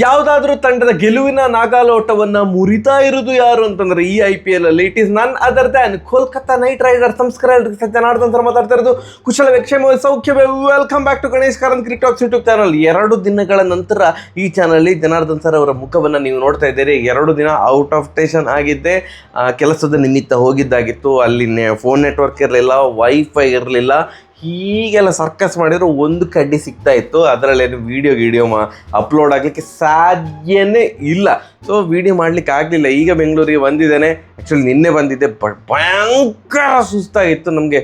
ಯಾವುದಾದ್ರೂ ತಂಡದ ಗೆಲುವಿನ ನಾಗಾಲೋಟವನ್ನ ಮುರಿತಾ ಇರುವುದು ಯಾರು ಅಂತಂದ್ರೆ ಈ IPL ಅಲ್ಲಿ it is none other than Kolkata Knight Riders. ನಮಸ್ಕಾರ ಎಲ್ರಿಗೂ, ಜನಾರ್ದನ್ ಸರ್ ಮಾತಾಡ್ತಾ ಇರೋದು. ಕುಶಲವೇ, ಕ್ಷೇಮವೇ, ಸೌಖ್ಯವೇ? Welcome back to Ganesh Karanth cricket talks YouTube channel. 2 ದಿನಗಳ ನಂತರ ಈ ಚಾನಲ್ ಜನಾರ್ದನ್ ಸರ್ ಅವರ ಮುಖವನ್ನು ನೀವು ನೋಡ್ತಾ ಇದ್ದೀರಿ. 2 ದಿನ ಔಟ್ ಆಫ್ ಸ್ಟೇಷನ್ ಆಗಿದ್ದೆ, ಕೆಲಸದ ನಿಮಿತ್ತ ಹೋಗಿದ್ದಾಗಿತ್ತು. ಅಲ್ಲಿ ಫೋನ್ ನೆಟ್ವರ್ಕ್ ಇರಲಿಲ್ಲ, ವೈಫೈ ಇರಲಿಲ್ಲ. ಹೀಗೆಲ್ಲ ಸರ್ಕಸ್ ಮಾಡಿದ್ರು ಒಂದು ಕಡ್ಡಿ ಸಿಗ್ತಾ ಇತ್ತು. ಅದರಲ್ಲೇನು ವಿಡಿಯೋ ಅಪ್ಲೋಡ್ ಆಗಲಿಕ್ಕೆ ಸಾಧ್ಯನೇ ಇಲ್ಲ. ಸೊ ವಿಡಿಯೋ ಮಾಡಲಿಕ್ಕೆ ಆಗಲಿಲ್ಲ. ಈಗ ಬೆಂಗಳೂರಿಗೆ ಬಂದಿದ್ದೇನೆ. ಆ್ಯಕ್ಚುಲಿ ನಿನ್ನೆ ಬಂದಿದ್ದೆ, ಬಟ್ ಭಯಂಕರ ಸುಸ್ತಾಗಿತ್ತು. ನಮಗೆ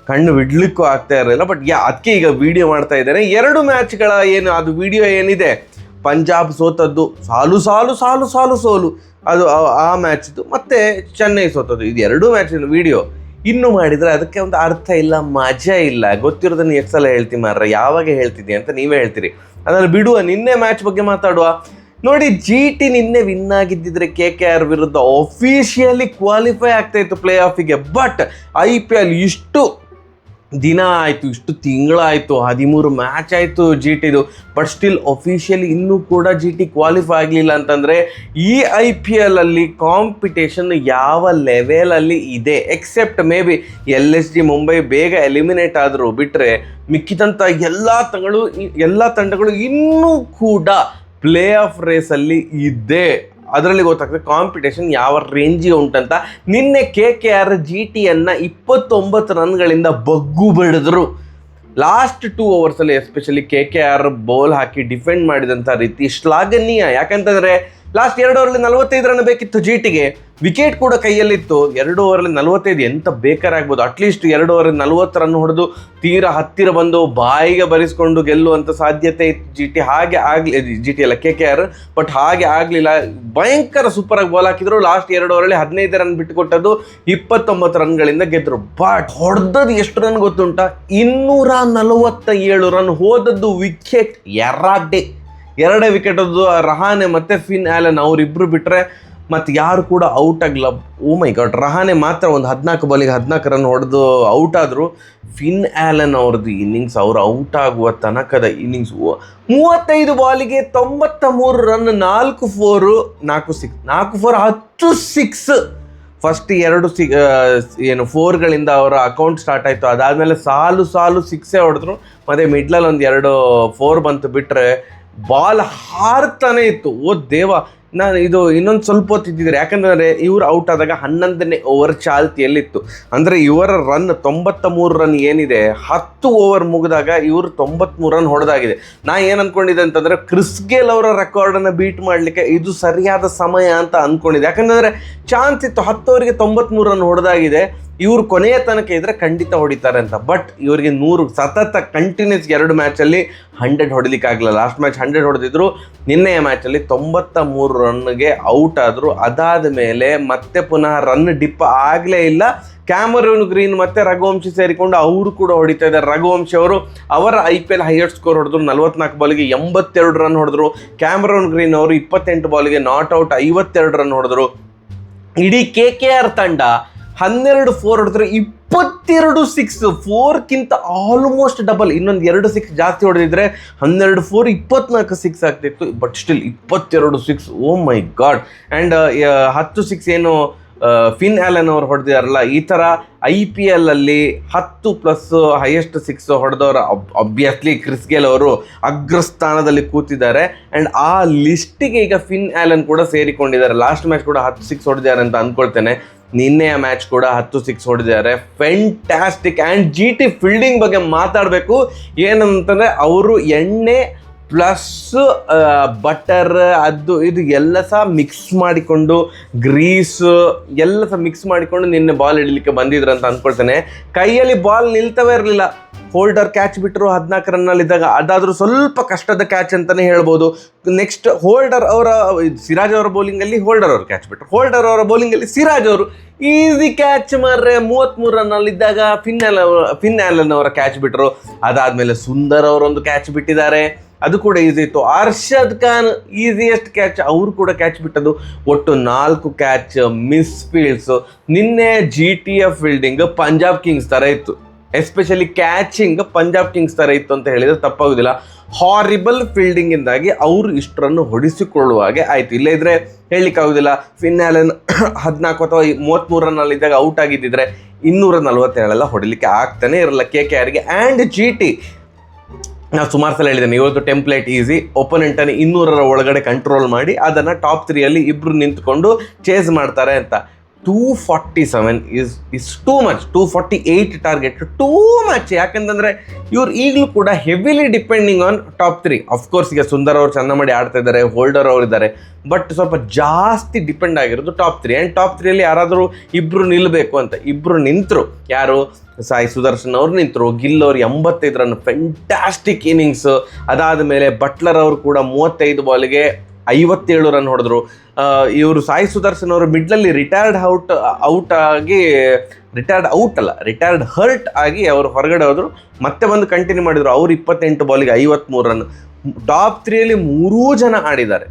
ಕಣ್ಣು ಬಿಡ್ಲಿಕ್ಕೂ ಆಗ್ತಾ ಇರಲಿಲ್ಲ. ಬಟ್ ಅದಕ್ಕೆ ಈಗ ವಿಡಿಯೋ ಮಾಡ್ತಾ ಇದ್ದೇನೆ. 2 ಮ್ಯಾಚ್ಗಳ ಏನು ಅದು ವಿಡಿಯೋ ಏನಿದೆ, ಪಂಜಾಬ್ ಸೋತದ್ದು ಸೋಲು ಅದು ಆ ಮ್ಯಾಚ್ದು, ಮತ್ತು ಚೆನ್ನೈ ಸೋತದ್ದು, ಇದು 2 ಮ್ಯಾಚಿನ ವಿಡಿಯೋ ಇನ್ನು ಮಾಡಿದರೆ ಅದಕ್ಕೆ ಒಂದು ಅರ್ಥ ಇಲ್ಲ, ಮಜಾ ಇಲ್ಲ. ಗೊತ್ತಿರೋದನ್ನು ಎಷ್ಟು ಸಲ ಹೇಳ್ತೀನಿ ಮಾರ್ರೆ, ಯಾವಾಗ ಹೇಳ್ತಿದ್ದೆ ಅಂತ ನೀವೇ ಹೇಳ್ತೀರಿ. ಅದನ್ನು ಬಿಡುವ, ನಿನ್ನೆ ಮ್ಯಾಚ್ ಬಗ್ಗೆ ಮಾತಾಡುವ. ನೋಡಿ, GT ನಿನ್ನೆ ವಿನ್ ಆಗಿದ್ದಿದ್ರೆ KKR ವಿರುದ್ಧ ಅಫಿಷಿಯಲಿ ಕ್ವಾಲಿಫೈ ಆಗ್ತಾ ಇತ್ತು ಪ್ಲೇ ಆಫಿಗೆ. ಬಟ್ IPL ಇಷ್ಟು ದಿನ ಆಯಿತು, ಇಷ್ಟು ತಿಂಗಳಾಯಿತು, 13 ಮ್ಯಾಚ್ ಆಯಿತು GTದು. ಬಟ್ ಸ್ಟಿಲ್ ಅಫಿಷಿಯಲಿ ಇನ್ನೂ ಕೂಡ GT ಕ್ವಾಲಿಫೈ ಆಗಲಿಲ್ಲ ಅಂತಂದರೆ ಈ IPL ಅಲ್ಲಿ ಕಾಂಪಿಟೇಷನ್ ಯಾವ ಲೆವೆಲಲ್ಲಿ ಇದೆ. Except maybe LSG Mumbai ಬೇಗ ಎಲಿಮಿನೇಟ್ ಆದರೂ ಬಿಟ್ಟರೆ ಮಿಕ್ಕಿದಂಥ ಎಲ್ಲ ತಂಡಗಳು ಇನ್ನೂ ಕೂಡ ಪ್ಲೇ ಆಫ್ ರೇಸಲ್ಲಿ ಇದೆ. ಅದರಲ್ಲಿ ಗೊತ್ತಾಗ್ತದೆ ಕಾಂಪಿಟೇಷನ್ ಯಾವ ರೇಂಜಿಗೆ ಉಂಟಂತ. ನಿನ್ನೆ KKR GTಯನ್ನು 29 ರನ್ಗಳಿಂದ ಬಗ್ಗು ಬಡಿದ್ರು. ಲಾಸ್ಟ್ 2 ಓವರ್ಸಲ್ಲಿ ಎಸ್ಪೆಷಲಿ KKR ಬೌಲ್ ಹಾಕಿ ಡಿಫೆಂಡ್ ಮಾಡಿದಂಥ ರೀತಿ ಶ್ಲಾಘನೀಯ. ಯಾಕಂತಂದರೆ ಲಾಸ್ಟ್ 2 ಓವರಲ್ಲಿ 45 ರನ್ ಬೇಕಿತ್ತು GTಗೆ. ವಿಕೆಟ್ ಕೂಡ ಕೈಯಲ್ಲಿತ್ತು. 2 ಓವರಲ್ಲಿ 45 ಎಂತ ಬೇಕಾರಾಗ್ಬೋದು. ಅಟ್ಲೀಸ್ಟ್ 2 ಓವರಲ್ಲಿ 40 ರನ್ ಹೊಡೆದು ತೀರಾ ಹತ್ತಿರ ಬಂದು ಬಾಯಿಗೆ ಬರೆಸ್ಕೊಂಡು ಗೆಲ್ಲುವಂಥ ಸಾಧ್ಯತೆ ಇತ್ತು GT. ಹಾಗೆ GT ಅಲ್ಲ, KKR. ಬಟ್ ಹಾಗೆ ಆಗಲಿಲ್ಲ. ಭಯಂಕರ ಸೂಪರಾಗಿ ಬಾಲ್ ಹಾಕಿದ್ರು. ಲಾಸ್ಟ್ 2 ಓವರಲ್ಲಿ 15 ರನ್ ಬಿಟ್ಟುಕೊಟ್ಟದ್ದು, 29 ರನ್ಗಳಿಂದ ಗೆದ್ದರು. ಬಟ್ ಹೊಡೆದದ್ದು ಎಷ್ಟು ರನ್ ಗೊತ್ತುಂಟ? 247 ರನ್. ಹೋದದ್ದು ವಿಕೆಟ್ 2 ವಿಕೆಟ್ ಅದು. ರಹಾನೆ ಮತ್ತು ಫಿನ್ ಆ್ಯಲನ್ ಅವರಿಬ್ಬರು ಬಿಟ್ಟರೆ ಮತ್ತು ಯಾರು ಕೂಡ ಔಟ್ ಆಗಿಲ್ಲ. ಓ ಮೈ ಗಾಡ್, ರಹಾನೆ ಮಾತ್ರ ಒಂದು 14 ಬಾಲಿಗೆ 14 ರನ್ ಹೊಡೆದು ಔಟ್ ಆದರು. ಫಿನ್ ಆ್ಯಲನ್ ಅವ್ರದ್ದು ಇನ್ನಿಂಗ್ಸ್, ಅವರು ಔಟ್ ಆಗುವ ತನಕದ ಇನ್ನಿಂಗ್ಸ್, 35 ಬಾಲಿಗೆ 93 ರನ್, 4 4 10 6. ಫಸ್ಟ್ 2 4ಗಳಿಂದ ಅವರ ಅಕೌಂಟ್ ಸ್ಟಾರ್ಟ್ ಆಯಿತು. ಅದಾದಮೇಲೆ ಸಾಲು ಸಿಕ್ಸೇ ಹೊಡೆದ್ರು. ಮತ್ತು ಮಿಡ್ಲಲ್ಲಿ ಒಂದು 2 4 ಬಂತು. ಬಿಟ್ಟರೆ ಬಾಲ್ ಹಾರ್ತಾನೆ ಇತ್ತು. ಓ ದೇವ, ನಾನು ಇದು ಇನ್ನೊಂದು ಸ್ವಲ್ಪ ಹೊತ್ತಿದ್ದಿದ್ದಾರೆ. ಯಾಕಂದರೆ ಇವರು ಔಟ್ ಆದಾಗ 11ನೇ ಓವರ್ ಚಾಲ್ತಿಯಲ್ಲಿತ್ತು. ಅಂದರೆ ಇವರ ರನ್ 93 ರನ್ ಏನಿದೆ, 10 ಓವರ್ ಮುಗಿದಾಗ ಇವರು 93 ರನ್ ಹೊಡೆದಾಗಿದೆ. ನಾ ಏನು ಅಂದ್ಕೊಂಡಿದ್ದೆ ಅಂತಂದರೆ ಕ್ರಿಸ್ ಗೇಲ್ ಅವರ ರೆಕಾರ್ಡನ್ನು ಬೀಟ್ ಮಾಡಲಿಕ್ಕೆ ಇದು ಸರಿಯಾದ ಸಮಯ ಅಂತ ಅಂದ್ಕೊಂಡಿದ್ದೆ. ಯಾಕಂದರೆ ಚಾನ್ಸ್ ಇತ್ತು. 10 ಓವರಿಗೆ 93 ರನ್ ಹೊಡೆದಾಗಿದೆ. ಇವರು ಕೊನೆಯ ತನಕ ಇದ್ದರೆ ಖಂಡಿತ ಹೊಡಿತಾರೆ ಅಂತ. ಬಟ್ ಇವರಿಗೆ 100 ಸತತ ಕಂಟಿನ್ಯೂಸ್ 2 ಮ್ಯಾಚಲ್ಲಿ 100 ಹೊಡಿಲಿಕ್ಕಾಗಲ್ಲ. ಲಾಸ್ಟ್ ಮ್ಯಾಚ್ 100 ಹೊಡೆದಿದ್ರು. ನಿನ್ನೆಯ ಮ್ಯಾಚಲ್ಲಿ 93 ರನ್ಗೆ ಔಟ್ ಆದರು. ಅದಾದ ಮೇಲೆ ಮತ್ತೆ ಪುನಃ ರನ್ ಡಿಪ್ ಆಗಲೇ ಇಲ್ಲ. ಕ್ಯಾಮರೂನ್ ಗ್ರೀನ್ ಮತ್ತು ರಘುವಂಶಿ ಸೇರಿಕೊಂಡು ಅವರು ಕೂಡ ಹೊಡಿತಾ ಇದ್ದಾರೆ. ರಘುವಂಶಿ ಅವರು ಅವರ IPL ಹೈಯೆಸ್ಟ್ ಸ್ಕೋರ್ ಹೊಡೆದ್ರು. 44 ಬಾಲಿಗೆ 82 ರನ್ ಹೊಡೆದ್ರು. ಕ್ಯಾಮರೂನ್ ಗ್ರೀನ್ ಅವರು 28 ಬಾಲಿಗೆ ನಾಟ್ ಔಟ್ 52 ರನ್ ಹೊಡೆದ್ರು. ಇಡೀ KKR ತಂಡ 12 4 ಹೊಡೆದ್ರೆ 22 6, 4ಕ್ಕಿಂತ ಆಲ್ಮೋಸ್ಟ್ ಡಬಲ್. ಇನ್ನೊಂದು 2 6 ಜಾಸ್ತಿ ಹೊಡೆದಿದ್ರೆ 12 4 24 6 ಆಗ್ತಿತ್ತು. But still 22 6. Oh my God. And 10 6 ಏನು ಫಿನ್ ಆ್ಯಲನ್ ಅವರು ಹೊಡೆದಿದಾರಲ್ಲ, ಈ ಥರ IPL ಅಲ್ಲಿ 10+ ಹೈಯೆಸ್ಟ್ 6 ಹೊಡೆದವರು ಅಬ್ವಿಯಸ್ಲಿ ಕ್ರಿಸ್ ಗೇಲ್ ಅವರು ಅಗ್ರಸ್ಥಾನದಲ್ಲಿ ಕೂತಿದ್ದಾರೆ. ಆ್ಯಂಡ್ ಆ ಲಿಸ್ಟಿಗೆ ಈಗ ಫಿನ್ ಆ್ಯಲನ್ ಕೂಡ ಸೇರಿಕೊಂಡಿದ್ದಾರೆ. ಲಾಸ್ಟ್ ಮ್ಯಾಚ್ ಕೂಡ 10 6 ಹೊಡೆದಿದ್ದಾರೆ ಅಂತ ಅಂದ್ಕೊಳ್ತೇನೆ. ನಿನ್ನೆಯ ಮ್ಯಾಚ್ ಕೂಡ 10 6 ಹೊಡೆದಿದ್ದಾರೆ. ಫ್ಯಾಂಟಾಸ್ಟಿಕ್. ಆ್ಯಂಡ್ GT ಫೀಲ್ಡಿಂಗ್ ಬಗ್ಗೆ ಮಾತಾಡಬೇಕು. ಏನಂತಂದರೆ ಅವರು ಎಣ್ಣೆ ಪ್ಲಸ್ ಬಟರ್ ಅದು ಇದು ಎಲ್ಲ ಸಹ ಮಿಕ್ಸ್ ಮಾಡಿಕೊಂಡು, ಗ್ರೀಸ್ ಎಲ್ಲ ಸಹ ಮಿಕ್ಸ್ ಮಾಡಿಕೊಂಡು ನಿನ್ನೆ ಬಾಲ್ ಹಿಡಲಿಕ್ಕೆ ಬಂದಿದ್ರು ಅಂತ ಅಂದ್ಕೊಳ್ತೇನೆ. ಕೈಯಲ್ಲಿ ಬಾಲ್ ನಿಲ್ತವೇ ಇರಲಿಲ್ಲ. ಹೋಲ್ಡರ್ ಕ್ಯಾಚ್ ಬಿಟ್ಟರು 14 ರನ್ನಲ್ಲಿದ್ದಾಗ. ಅದಾದರೂ ಸ್ವಲ್ಪ ಕಷ್ಟದ ಕ್ಯಾಚ್ ಅಂತಲೇ ಹೇಳ್ಬೋದು. ನೆಕ್ಸ್ಟ್ ಹೋಲ್ಡರ್ ಅವರ ಸಿರಾಜ್ ಅವರ ಬೌಲಿಂಗಲ್ಲಿ ಹೋಲ್ಡರ್ ಅವರು ಕ್ಯಾಚ್ ಬಿಟ್ಟರು. ಹೋಲ್ಡರ್ ಅವರ ಬೌಲಿಂಗಲ್ಲಿ ಸಿರಾಜ್ ಅವರು ಈಸಿ ಕ್ಯಾಚ್ ಮಾರ್ರೆ. 33 ರನ್ನಲ್ಲಿದ್ದಾಗ ಫಿನ್ ಆ್ಯಲನ್ ಅವರ ಕ್ಯಾಚ್ ಬಿಟ್ಟರು. ಅದಾದಮೇಲೆ ಸುಂದರ್ ಅವರೊಂದು ಕ್ಯಾಚ್ ಬಿಟ್ಟಿದ್ದಾರೆ, ಅದು ಕೂಡ ಈಸಿ ಇತ್ತು. ಅರ್ಷದ್ ಖಾನ್ ಈಸಿಯೆಸ್ಟ್ ಕ್ಯಾಚ್, ಅವರು ಕೂಡ ಕ್ಯಾಚ್ ಬಿಟ್ಟದ್ದು. ಒಟ್ಟು 4 ಕ್ಯಾಚ್, ಮಿಸ್ ಫೀಲ್ಡ್ಸು. ನಿನ್ನೆ GTಯ ಫೀಲ್ಡಿಂಗ್ ಪಂಜಾಬ್ ಕಿಂಗ್ಸ್ ಥರ ಇತ್ತು. ಎಸ್ಪೆಷಲಿ ಕ್ಯಾಚಿಂಗ್ ಪಂಜಾಬ್ ಕಿಂಗ್ಸ್ ಥರ ಇತ್ತು ಅಂತ ಹೇಳಿದರೆ ತಪ್ಪಾಗೋದಿಲ್ಲ. ಹಾರಿಬಲ್ ಫೀಲ್ಡಿಂಗಿಂದಾಗಿ ಅವರು ಇಷ್ಟು ರನ್ ಹೊಡಿಸಿಕೊಳ್ಳುವ ಹಾಗೆ ಆಯಿತು. ಇಲ್ಲೇ ಇದ್ರೆ ಹೇಳಲಿಕ್ಕಾಗೋದಿಲ್ಲ. ಫಿನ್ ಆ್ಯಲನ್ 14 ಅಥವಾ 33 ರನ್ನಲ್ಲಿದ್ದಾಗ ಔಟ್ ಆಗಿದ್ದಿದ್ರೆ 247 ಹೊಡಿಲಿಕ್ಕೆ ಆಗ್ತಾನೆ ಇರಲ್ಲ KKRಗೆ. ಆ್ಯಂಡ್ GT ನಾವು ಸುಮಾರು ಸಲ ಹೇಳಿದ್ದೇನೆ, ಇವತ್ತು ಟೆಂಪ್ಲೇಟ್ ಈಸಿ, ಒಪೋನೆಂಟನ್ನು 200ರ ಒಳಗಡೆ ಕಂಟ್ರೋಲ್ ಮಾಡಿ ಅದನ್ನು ಟಾಪ್ 3ಯಲ್ಲಿ ಇಬ್ಬರು ನಿಂತ್ಕೊಂಡು ಚೇಸ್ ಮಾಡ್ತಾರೆ ಅಂತ. 247 is too much. 248 target too much. ಯಾಕಂತಂದರೆ ಇವ್ರು ಈಗಲೂ ಕೂಡ heavily depending on top 3. Of course ಈಗ ಸುಂದರ್ ಅವರು ಚೆಂದ ಮಾಡಿ ಆಡ್ತಾ ಇದ್ದಾರೆ, ಹೋಲ್ಡರ್ ಅವರು ಇದ್ದಾರೆ, ಬಟ್ ಸ್ವಲ್ಪ ಜಾಸ್ತಿ ಡಿಪೆಂಡ್ ಆಗಿರೋದು ಟಾಪ್ 3. ಆ್ಯಂಡ್ ಟಾಪ್ 3ಯಲ್ಲಿ ಯಾರಾದರೂ ಇಬ್ಬರು ನಿಲ್ಲಬೇಕು ಅಂತ ಇಬ್ಬರು ನಿಂತರು. ಯಾರು? ಸಾಯಿ ಸುದರ್ಶನ್ ಅವ್ರು ನಿಂತರು. ಗಿಲ್ ಅವರು 85 ರನ್, ಫೆಂಟಾಸ್ಟಿಕ್ ಇನ್ನಿಂಗ್ಸ್. ಅದಾದ ಮೇಲೆ ಬಟ್ಲರ್ ಅವರು ಕೂಡ 35 ಬಾಲಿಗೆ 57 ರನ್ ಹೊಡೆದ್ರು. ಇವರು ಸಾಯಿ ಸುದರ್ಶನ್ ಅವರು ಮಿಡ್ಲಲ್ಲಿ ರಿಟೈರ್ಡ್ ಹರ್ಟ್ ಆಗಿ ಅವರು ಹೊರಗಡೆ ಹೋದರು, ಮತ್ತೆ ಬಂದು ಕಂಟಿನ್ಯೂ ಮಾಡಿದರು. ಅವರು 28 ಬಾಲಿಗೆ 53 ರನ್. ಟಾಪ್ 3ಯಲ್ಲಿ 3 ಜನ ಆಡಿದ್ದಾರೆ,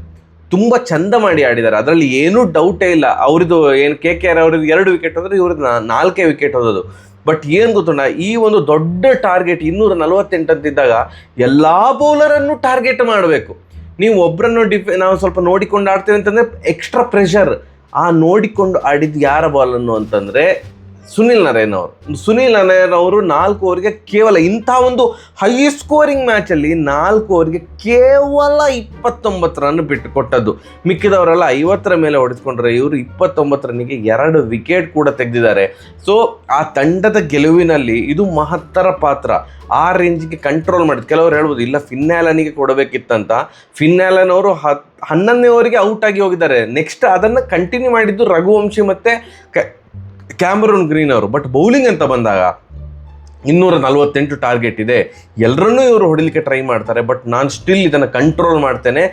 ತುಂಬ ಚಂದ ಮಾಡಿ ಆಡಿದ್ದಾರೆ, ಅದರಲ್ಲಿ ಏನೂ ಡೌಟೇ ಇಲ್ಲ. ಅವ್ರದ್ದು ಏನು KKR ಅವ್ರದ್ದು 2 ವಿಕೆಟ್ ಹೋದ್ರೆ ಇವ್ರದ್ದು 4 ವಿಕೆಟ್ ಹೋದದು. ಬಟ್ ಏನು ಗೊತ್ತುಂಟ, ಈ ಒಂದು ದೊಡ್ಡ ಟಾರ್ಗೆಟ್ 248 ಅಂತಿದ್ದಾಗ ಎಲ್ಲ ಬೌಲರನ್ನು ಟಾರ್ಗೆಟ್ ಮಾಡಬೇಕು. ನೀವು ಒಬ್ಬರನ್ನು ನಾವು ಸ್ವಲ್ಪ ನೋಡಿಕೊಂಡು ಆಡ್ತೇವೆ ಅಂತಂದರೆ ಎಕ್ಸ್ಟ್ರಾ ಪ್ರೆಷರ್. ಆ ನೋಡಿಕೊಂಡು ಆಡಿದ್ದು ಯಾರ ಬಾಲನ್ನು ಅಂತಂದರೆ ಸುನಿಲ್ ನರೇನ್ ಅವರು. ಸುನಿಲ್ ನರೇನ್ ಅವರು 4 ಓವರ್ಗೆ ಕೇವಲ ಇಂಥ ಒಂದು ಹೈ ಸ್ಕೋರಿಂಗ್ ಮ್ಯಾಚಲ್ಲಿ 4 ಓವರ್ಗೆ ಕೇವಲ 29 ರನ್ ಬಿಟ್ಟು ಕೊಟ್ಟದ್ದು. ಮಿಕ್ಕಿದವರೆಲ್ಲ 50ರ ಮೇಲೆ ಹೊಡೆಸ್ಕೊಂಡ್ರೆ ಇವರು 29 ರನ್ನಿಗೆ 2 ವಿಕೆಟ್ ಕೂಡ ತೆಗೆದಿದ್ದಾರೆ. ಸೊ ಆ ತಂಡದ ಗೆಲುವಿನಲ್ಲಿ ಇದು ಮಹತ್ತರ ಪಾತ್ರ. ಆ ರೇಂಜಿಗೆ ಕಂಟ್ರೋಲ್ ಮಾಡಿದ್ದು. ಕೆಲವರು ಹೇಳ್ಬೋದು ಇಲ್ಲ ಫಿನ್ ಆ್ಯಲನಿಗೆ ಕೊಡಬೇಕಿತ್ತಂತ. ಫಿನ್ ಆ್ಯಲನ್ ಅವರು 11ನೇ ಓವರಿಗೆ ಔಟ್ ಆಗಿ ಹೋಗಿದ್ದಾರೆ. ನೆಕ್ಸ್ಟ್ ಅದನ್ನು ಕಂಟಿನ್ಯೂ ಮಾಡಿದ್ದು ರಘುವಂಶಿ ಮತ್ತು ಕ್ಯಾಮರೂನ್ ಗ್ರೀನ್ ಅವರು. ಬಟ್ ಬೌಲಿಂಗ್ ಅಂತ ಬಂದಾಗ 248 ಟಾರ್ಗೆಟ್ ಇದೆ, ಎಲ್ಲರನ್ನೂ ಇವರು ಹೊಡಿಲಿಕ್ಕೆ ಟ್ರೈ ಮಾಡ್ತಾರೆ. ಬಟ್ ನಾನು ಸ್ಟಿಲ್ ಇದನ್ನು ಕಂಟ್ರೋಲ್ ಮಾಡ್ತೇನೆ,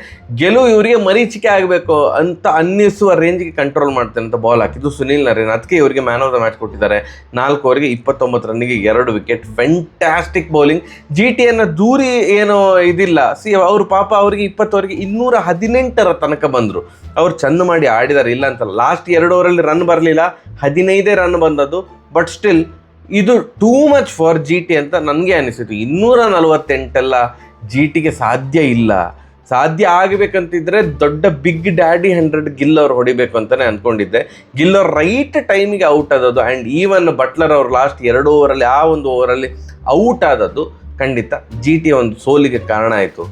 ಗೆಲುವು ಇವರಿಗೆ ಮರೀಚಿಕೆ ಆಗಬೇಕು ಅಂತ ಅನ್ನಿಸುವ ರೇಂಜಿಗೆ ಕಂಟ್ರೋಲ್ ಮಾಡ್ತೇನೆ ಅಂತ ಬಾಲ್ ಹಾಕಿದ್ದು ಸುನಿಲ್ ನರೇನ್. ಅದಕ್ಕೆ ಇವರಿಗೆ ಮ್ಯಾನ್ ಆಫ್ ದ ಮ್ಯಾಚ್ ಕೊಟ್ಟಿದ್ದಾರೆ. 4 ಓವರ್ಗೆ 29 ರನ್ನಿಗೆ 2 ವಿಕೆಟ್, ಫೆಂಟಾಸ್ಟಿಕ್ ಬೌಲಿಂಗ್. GTಯನ್ನು ದೂರಿ ಏನೋ ಇದಿಲ್ಲ. ಅವರು ಪಾಪ ಅವರಿಗೆ 20 ಓವರ್ಗೆ 218ರ ತನಕ ಬಂದರು. ಅವ್ರು ಚೆಂದ ಮಾಡಿ ಆಡಿದ್ದಾರೆ, ಇಲ್ಲ ಅಂತಲ್ಲ. ಲಾಸ್ಟ್ 2 ಓವರಲ್ಲಿ ರನ್ ಬರಲಿಲ್ಲ, 15 ರನ್ ಬಂದದ್ದು. ಬಟ್ ಸ್ಟಿಲ್ ಇದು ಟೂ ಮಚ್ ಫಾರ್ GT ಅಂತ ನನಗೆ ಅನಿಸಿತು. 248 GTಗೆ ಸಾಧ್ಯ ಇಲ್ಲ. ಸಾಧ್ಯ ಆಗಬೇಕಂತಿದ್ರೆ ದೊಡ್ಡ ಬಿಗ್ ಡ್ಯಾಡಿ 100 ಗಿಲ್ ಅವ್ರು ಹೊಡಿಬೇಕು ಅಂತಲೇ ಅಂದ್ಕೊಂಡಿದ್ದೆ. ಗಿಲ್ ಅವ್ರು ರೈಟ್ ಟೈಮಿಗೆ ಔಟ್ ಆದದ್ದು. ಆ್ಯಂಡ್ ಈವನ್ ಬಟ್ಲರ್ ಅವರು ಲಾಸ್ಟ್ 2 ಓವರಲ್ಲಿ ಆ ಒಂದು ಓವರಲ್ಲಿ ಔಟ್ ಆದದ್ದು ಖಂಡಿತ GT ಒಂದು ಸೋಲಿಗೆ ಕಾರಣ ಆಯಿತು.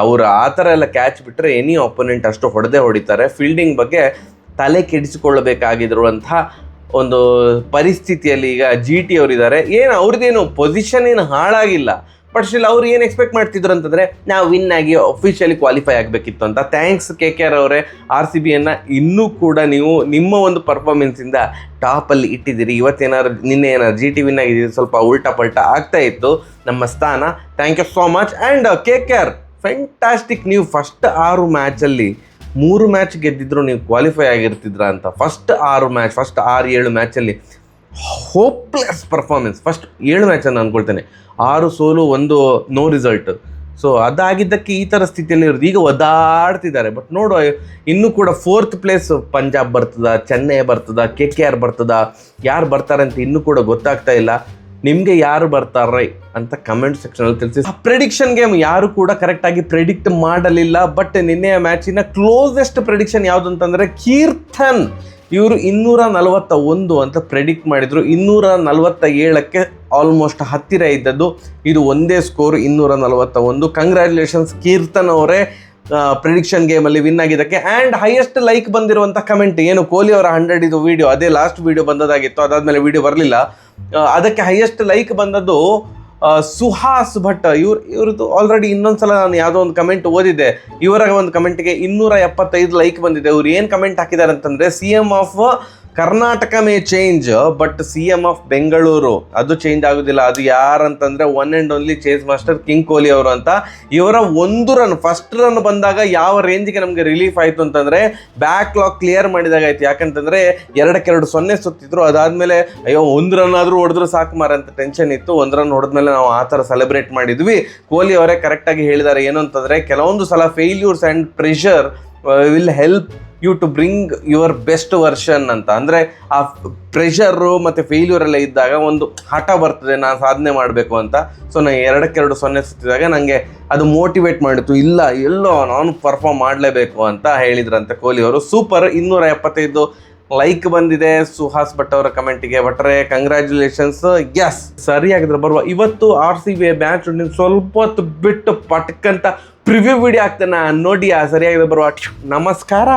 ಅವರು ಆ ಥರ ಎಲ್ಲ ಕ್ಯಾಚ್ ಬಿಟ್ಟರೆ ಎನಿ ಅಪೋನೆಂಟ್ ಅಷ್ಟು ಹೊಡಿತಾರೆ. ಫೀಲ್ಡಿಂಗ್ ಬಗ್ಗೆ ತಲೆ ಕೆಡಿಸಿಕೊಳ್ಳಬೇಕಾಗಿರುವಂಥ ಒಂದು ಪರಿಸ್ಥಿತಿಯಲ್ಲಿ ಈಗ GT ಅವರಿದ್ದಾರೆ. ಏನು ಅವ್ರದ್ದೇನು ಪೊಸಿಷನ್ ಏನು ಹಾಳಾಗಿಲ್ಲ, ಬಟ್ ಸ್ಟಿಲ್ ಅವ್ರು ಏನು ಎಕ್ಸ್ಪೆಕ್ಟ್ ಮಾಡ್ತಿದ್ರು ಅಂತಂದರೆ ನಾವು ವಿನ್ ಆಗಿ ಅಫಿಷಿಯಲಿ ಕ್ವಾಲಿಫೈ ಆಗಬೇಕಿತ್ತು ಅಂತ. ಥ್ಯಾಂಕ್ಸ್ KKR ಅವರೇ, RCBಯನ್ನು ಇನ್ನೂ ಕೂಡ ನೀವು ನಿಮ್ಮ ಒಂದು ಪರ್ಫಾರ್ಮೆನ್ಸಿಂದ ಟಾಪಲ್ಲಿ ಇಟ್ಟಿದ್ದೀರಿ. ನಿನ್ನೆ ಏನಾದ್ರು GT ವಿನ್ ಆಗಿದ್ದೀರಿ, ಸ್ವಲ್ಪ ಉಲ್ಟಾ ಪಲ್ಟಾ ಆಗ್ತಾ ಇತ್ತು ನಮ್ಮ ಸ್ಥಾನ. Thank you so much. And KKR fantastic. ನೀವು ಫಸ್ಟ್ 6 ಮ್ಯಾಚಲ್ಲಿ 3 ಮ್ಯಾಚ್ ಗೆದ್ದಿದ್ರು ನೀವು ಕ್ವಾಲಿಫೈ ಆಗಿರ್ತಿದ್ರ ಅಂತ. ಫಸ್ಟ್ 6-7 ಮ್ಯಾಚಲ್ಲಿ ಹೋಪ್ಲೆಸ್ ಪರ್ಫಾರ್ಮೆನ್ಸ್. ಫಸ್ಟ್ 7 ಮ್ಯಾಚನ್ನು ಅಂದ್ಕೊಳ್ತೇನೆ, 6 ಸೋಲು 1 ನೋ ರಿಸಲ್ಟ್. ಸೊ ಅದಾಗಿದ್ದಕ್ಕೆ ಈ ಥರ ಸ್ಥಿತಿಯಲ್ಲಿ ಇರೋದು. ಈಗ ಒದಾಡ್ತಿದ್ದಾರೆ. ಬಟ್ ನೋಡುವ, ಇನ್ನೂ ಕೂಡ 4th ಪ್ಲೇಸ್ ಪಂಜಾಬ್ ಬರ್ತದ, ಚೆನ್ನೈ ಬರ್ತದ, KKR ಬರ್ತದ, ಯಾರು ಬರ್ತಾರೆ ಅಂತ ಇನ್ನೂ ಕೂಡ ಗೊತ್ತಾಗ್ತಾ ಇಲ್ಲ. ನಿಮಗೆ ಯಾರು ಬರ್ತಾರೆ ಅಂತ ಕಮೆಂಟ್ ಸೆಕ್ಷನಲ್ಲಿ ತಿಳಿಸಿ. ಆ ಪ್ರೆಡಿಕ್ಷನ್ ಗೇಮ್ ಯಾರು ಕೂಡ ಕರೆಕ್ಟಾಗಿ ಪ್ರೆಡಿಕ್ಟ್ ಮಾಡಲಿಲ್ಲ. ಬಟ್ ನಿನ್ನೆಯ ಮ್ಯಾಚಿನ ಕ್ಲೋಸೆಸ್ಟ್ ಪ್ರೆಡಿಕ್ಷನ್ ಯಾವುದು ಅಂತಂದರೆ ಕೀರ್ತನ್. ಇವರು 241 ಅಂತ ಪ್ರೆಡಿಕ್ಟ್ ಮಾಡಿದರು. 247ಕ್ಕೆ ಆಲ್ಮೋಸ್ಟ್ ಹತ್ತಿರ ಇದ್ದದ್ದು. ಇದು ಒಂದೇ ಸ್ಕೋರ್ 241. ಕಂಗ್ರ್ಯಾಚುಲೇಷನ್ಸ್ ಕೀರ್ತನ್ ಅವರೇ, ಪ್ರೆಡಿಕ್ಷನ್ ಗೇಮಲ್ಲಿ ವಿನ್ ಆಗಿದ್ದಕ್ಕೆ. ಆ್ಯಂಡ್ ಹೈಯೆಸ್ಟ್ ಲೈಕ್ ಬಂದಿರುವಂಥ ಕಮೆಂಟ್ ಏನು ಕೊಹ್ಲಿ ಅವರ 100 ಇದು ವೀಡಿಯೋ, ಅದೇ ಲಾಸ್ಟ್ ವೀಡಿಯೋ ಬಂದದಾಗಿತ್ತು. ಅದಾದಮೇಲೆ ವೀಡಿಯೋ ಬರಲಿಲ್ಲ. ಅದಕ್ಕೆ ಹೈಯೆಸ್ಟ್ ಲೈಕ್ ಬಂದದ್ದು ಸುಹಾಸ್ ಭಟ್. ಇವ್ರದ್ದು ಆಲ್ರೆಡಿ ಇನ್ನೊಂದ್ಸಲ ನಾನು ಯಾವುದೋ ಒಂದು ಕಮೆಂಟ್ ಓದಿದ್ದೆ. ಇವರ ಒಂದು ಕಮೆಂಟ್ಗೆ 275 ಲೈಕ್ ಬಂದಿದೆ. ಇವ್ರು ಏನು ಕಮೆಂಟ್ ಹಾಕಿದ್ದಾರೆ ಅಂತಂದರೆ CM of Karnataka may change but CM of Bengaluru ಅದು ಚೇಂಜ್ ಆಗೋದಿಲ್ಲ. ಅದು ಯಾರಂತಂದರೆ one and only chase master king Kohli ಅವರು ಅಂತ. ಇವರ 1 ರನ್ ಫಸ್ಟ್ ರನ್ ಬಂದಾಗ ಯಾವ ರೇಂಜಿಗೆ ನಮಗೆ ರಿಲೀಫ್ ಆಯಿತು ಅಂತಂದರೆ ಬ್ಯಾಕ್ ಲಾಕ್ ಕ್ಲಿಯರ್ ಮಾಡಿದಾಗ ಆಯಿತು. ಯಾಕಂತಂದರೆ 2-0 ಸುತ್ತಿದ್ರು. ಅದಾದಮೇಲೆ ಅಯ್ಯೋ 1 ರನ್ ಆದರೂ ಹೊಡೆದ್ರು ಸಾಕು ಮಾರ ಅಂತ ಟೆನ್ಷನ್ ಇತ್ತು. 1 ರನ್ ಹೊಡೆದ್ಮೇಲೆ ನಾವು ಆ ಥರ ಸೆಲೆಬ್ರೇಟ್ ಮಾಡಿದ್ವಿ. ಕೊಹ್ಲಿ ಅವರೇ ಕರೆಕ್ಟಾಗಿ ಹೇಳಿದ್ದಾರೆ ಏನು ಅಂತಂದರೆ, ಕೆಲವೊಂದು ಸಲ failures and pressure will help you to bring your best version ಅಂತ. ಅಂದರೆ ಆ ಪ್ರೆಷರು ಮತ್ತು ಫೇಲ್ಯೂರ್ ಎಲ್ಲ ಇದ್ದಾಗ ಒಂದು ಹಠ ಬರ್ತದೆ, ನಾನು ಸಾಧನೆ ಮಾಡಬೇಕು ಅಂತ. ಸೊ ನಾನು 2-2-0 ಸುತ್ತಿದಾಗ ನನಗೆ ಅದು ಮೋಟಿವೇಟ್ ಮಾಡಿತ್ತು, ಇಲ್ಲ ಎಲ್ಲೋ ನಾನು ಪರ್ಫಾರ್ಮ್ ಮಾಡಲೇಬೇಕು ಅಂತ ಹೇಳಿದ್ರಂತೆ ಕೊಹ್ಲಿ ಅವರು. ಸೂಪರ್. 275 ಲೈಕ್ ಬಂದಿದೆ ಸುಹಾಸ್ ಭಟ್ ಅವರ ಕಮೆಂಟಿಗೆ. ಭಟ್ರೆ ಕಂಗ್ರ್ಯಾಚುಲೇಷನ್ಸ್. ಎಸ್, ಸರಿಯಾಗಿದ್ರೆ ಬರುವ ಇವತ್ತು RCB ಮ್ಯಾಚ್ ಸ್ವಲ್ಪ ಹೊತ್ತು ಬಿಟ್ಟು ಪಟ್ಕಂತ ಪ್ರಿವ್ಯೂ ವಿಡಿಯೋ ಆಗ್ತಾನೆ ನೋಡಿ. ಸರಿಯಾಗಿದೆ ಬರುವ. ನಮಸ್ಕಾರ.